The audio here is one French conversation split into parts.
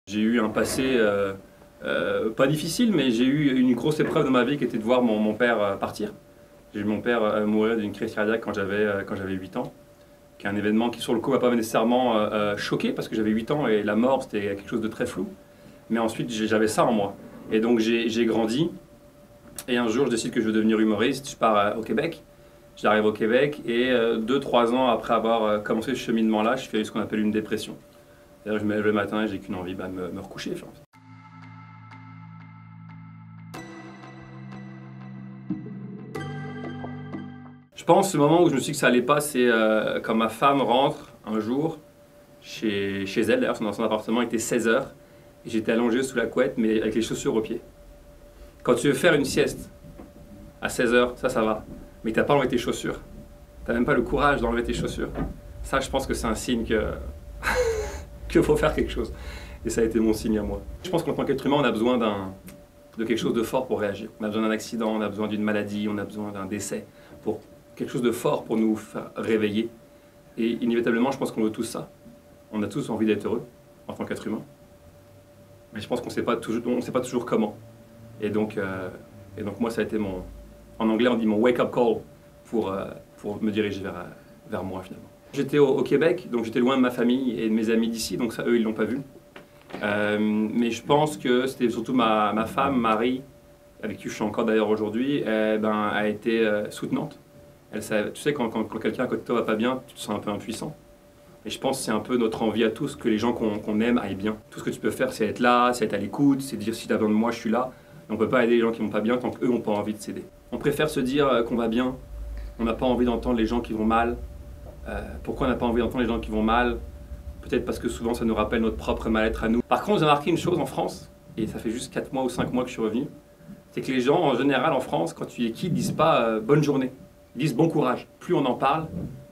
J'ai eu un passé pas difficile, mais j'ai eu une grosse épreuve dans ma vie qui était de voir mon père partir. J'ai vu mon père mourir d'une crise cardiaque quand j'avais 8 ans, qui est un événement qui sur le coup m'a pas nécessairement choqué parce que j'avais 8 ans et la mort c'était quelque chose de très flou. Mais ensuite j'avais ça en moi. Et donc j'ai grandi et un jour je décide que je veux devenir humoriste, je pars au Québec. J'arrive au Québec et 2-3 ans après avoir commencé ce cheminement-là, je fais ce qu'on appelle une dépression. C'est-à-dire que je me lève le matin et j'ai qu'une envie, de me recoucher. Je pense le moment où je me suis dit que ça allait pas, c'est quand ma femme rentre un jour chez elle, d'ailleurs dans son appartement, il était 16 h, et j'étais allongé sous la couette mais avec les chaussures aux pieds. Quand tu veux faire une sieste à 16 h, ça va, mais tu n'as pas enlevé tes chaussures, tu n'as même pas le courage d'enlever tes chaussures. Ça, je pense que c'est un signe qu'il faut faire quelque chose. Et ça a été mon signe à moi. Je pense qu'en tant qu'être humain, on a besoin de quelque chose de fort pour réagir. On a besoin d'un accident, on a besoin d'une maladie, on a besoin d'un décès, pour quelque chose de fort pour nous faire réveiller. Et inévitablement, je pense qu'on veut tous ça. On a tous envie d'être heureux en tant qu'être humain. Mais je pense qu'on ne sait pas toujours comment. Et donc moi, ça a été en anglais, on dit mon wake-up call pour me diriger vers moi finalement. J'étais au Québec, donc j'étais loin de ma famille et de mes amis d'ici, donc ça, eux, ils ne l'ont pas vu. Mais je pense que c'était surtout ma femme, Marie, avec qui je suis encore d'ailleurs aujourd'hui, a été soutenante. Tu sais, quand quelqu'un à côté de toi va pas bien, tu te sens un peu impuissant. Et je pense que c'est un peu notre envie à tous, que les gens qu'on aime aillent bien. Tout ce que tu peux faire, c'est être là, c'est être à l'écoute, c'est dire si tu as besoin de moi, je suis là. Et on ne peut pas aider les gens qui vont pas bien tant qu'eux n'ont pas envie de s'aider. On préfère se dire qu'on va bien, on n'a pas envie d'entendre les gens qui vont mal. Pourquoi on n'a pas envie d'entendre les gens qui vont mal? Peut-être parce que souvent ça nous rappelle notre propre mal-être à nous. Par contre, j'ai remarqué une chose en France, et ça fait juste 4 mois ou 5 mois que je suis revenu, c'est que les gens en général en France, quand tu les quittes, disent pas bonne journée, ils disent bon courage. Plus on en parle,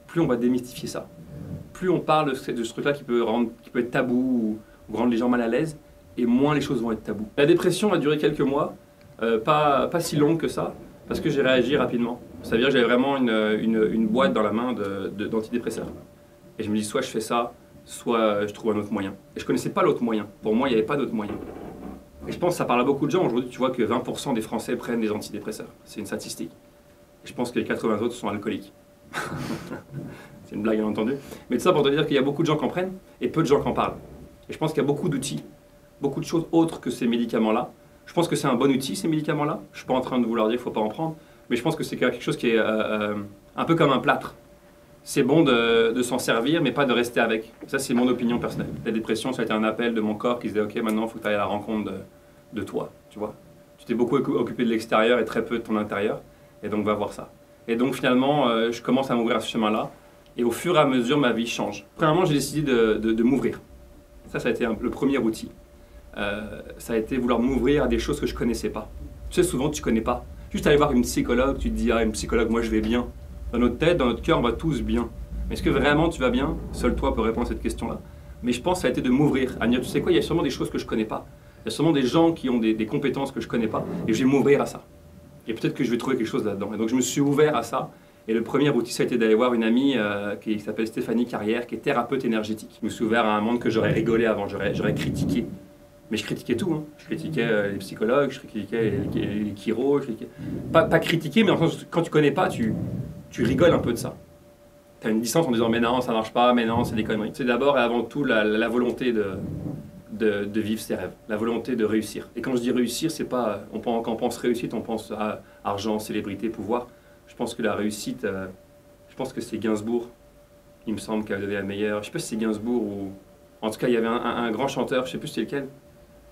plus on va démystifier ça. Plus on parle de ce truc-là qui peut être tabou ou rendre les gens mal à l'aise, et moins les choses vont être tabous. La dépression a duré quelques mois, pas si longue que ça, parce que j'ai réagi rapidement. Ça veut dire que j'avais vraiment une boîte dans la main d'antidépresseurs. Et je me dis soit je fais ça, soit je trouve un autre moyen. Et je ne connaissais pas l'autre moyen. Pour moi, il n'y avait pas d'autre moyen. Et je pense que ça parle à beaucoup de gens. Aujourd'hui, tu vois que 20% des Français prennent des antidépresseurs. C'est une statistique. Et je pense que les 80 autres sont alcooliques. C'est une blague, bien entendu. Mais tout ça pour te dire qu'il y a beaucoup de gens qui en prennent et peu de gens qui en parlent. Et je pense qu'il y a beaucoup d'outils, beaucoup de choses autres que ces médicaments-là. Je pense que c'est un bon outil, ces médicaments-là. Je ne suis pas en train de vouloir dire qu'il ne faut pas en prendre. Mais je pense que c'est quelque chose qui est un peu comme un plâtre. C'est bon de s'en servir, mais pas de rester avec. Ça, c'est mon opinion personnelle. La dépression, ça a été un appel de mon corps qui se disait « Ok, maintenant, il faut que tu ailles à la rencontre de toi. » Tu vois, tu t'es beaucoup occupé de l'extérieur et très peu de ton intérieur. Et donc, va voir ça. Et donc, finalement, je commence à m'ouvrir à ce chemin-là. Et au fur et à mesure, ma vie change. Premièrement, j'ai décidé de m'ouvrir. Ça a été le premier outil. Ça a été vouloir m'ouvrir à des choses que je ne connaissais pas. Tu sais, souvent, tu ne connais pas. Juste aller voir une psychologue, tu te dis « Ah, une psychologue, moi, je vais bien. » Dans notre tête, dans notre cœur, on va tous bien. Mais est-ce que vraiment tu vas bien? Seul toi peux répondre à cette question-là. Mais je pense que ça a été de m'ouvrir. À dire, tu sais quoi, il y a sûrement des choses que je ne connais pas. Il y a sûrement des gens qui ont des compétences que je ne connais pas. Et je vais m'ouvrir à ça. Et peut-être que je vais trouver quelque chose là-dedans. Et donc je me suis ouvert à ça. Et le premier outil, ça a été d'aller voir une amie qui s'appelle Stéphanie Carrière, qui est thérapeute énergétique. Je me suis ouvert à un monde que j'aurais rigolé avant, j'aurais critiqué. Mais je critiquais tout. Hein. Je critiquais les psychologues, je critiquais les chiros. Pas critiquer, mais quand tu ne connais pas, tu rigoles un peu de ça. Tu as une distance en disant « mais non, ça marche pas, mais non, c'est des conneries ». C'est d'abord et avant tout la volonté de vivre ses rêves, la volonté de réussir. Et quand je dis réussir, c'est pas, quand on pense réussite, on pense à argent, célébrité, pouvoir. Je pense que la réussite, je pense que c'est Gainsbourg, il me semble, qui avait donné la meilleure. Je sais pas si c'est Gainsbourg ou... En tout cas, il y avait un grand chanteur, je sais plus c'est lequel,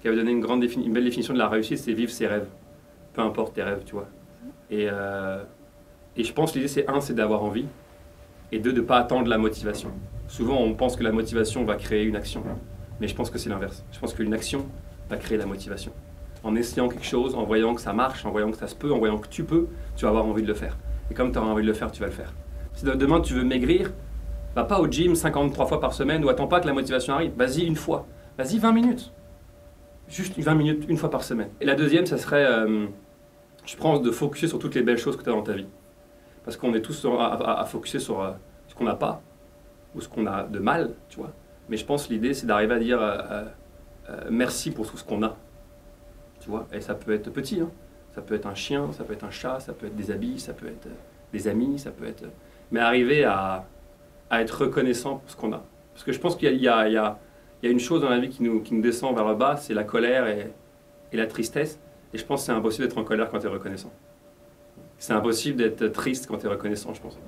qui avait donné une belle définition de la réussite, c'est vivre ses rêves. Peu importe tes rêves, tu vois. Et je pense que l'idée, c'est d'avoir envie, et deux, de ne pas attendre la motivation. Souvent, on pense que la motivation va créer une action, mais je pense que c'est l'inverse. Je pense qu'une action va créer la motivation. En essayant quelque chose, en voyant que ça marche, en voyant que ça se peut, en voyant que tu peux, tu vas avoir envie de le faire. Et comme tu auras envie de le faire, tu vas le faire. Si demain tu veux maigrir, va pas au gym 53 fois par semaine ou attends pas que la motivation arrive. Vas-y une fois. Vas-y 20 minutes. Juste 20 minutes, une fois par semaine. Et la deuxième, ça serait, je pense, de focuser sur toutes les belles choses que tu as dans ta vie. Parce qu'on est tous à focuser sur ce qu'on n'a pas ou ce qu'on a de mal, tu vois. Mais je pense que l'idée, c'est d'arriver à dire merci pour tout ce qu'on a. Tu vois, et ça peut être petit, hein. Ça peut être un chien, ça peut être un chat, ça peut être des habits, ça peut être des amis, ça peut être... Mais arriver à être reconnaissant pour ce qu'on a. Parce que je pense qu'il y a une chose dans la vie qui nous descend vers le bas, c'est la colère et la tristesse. Et je pense que c'est impossible d'être en colère quand tu es reconnaissant. C'est impossible d'être triste quand tu es reconnaissant, je pense.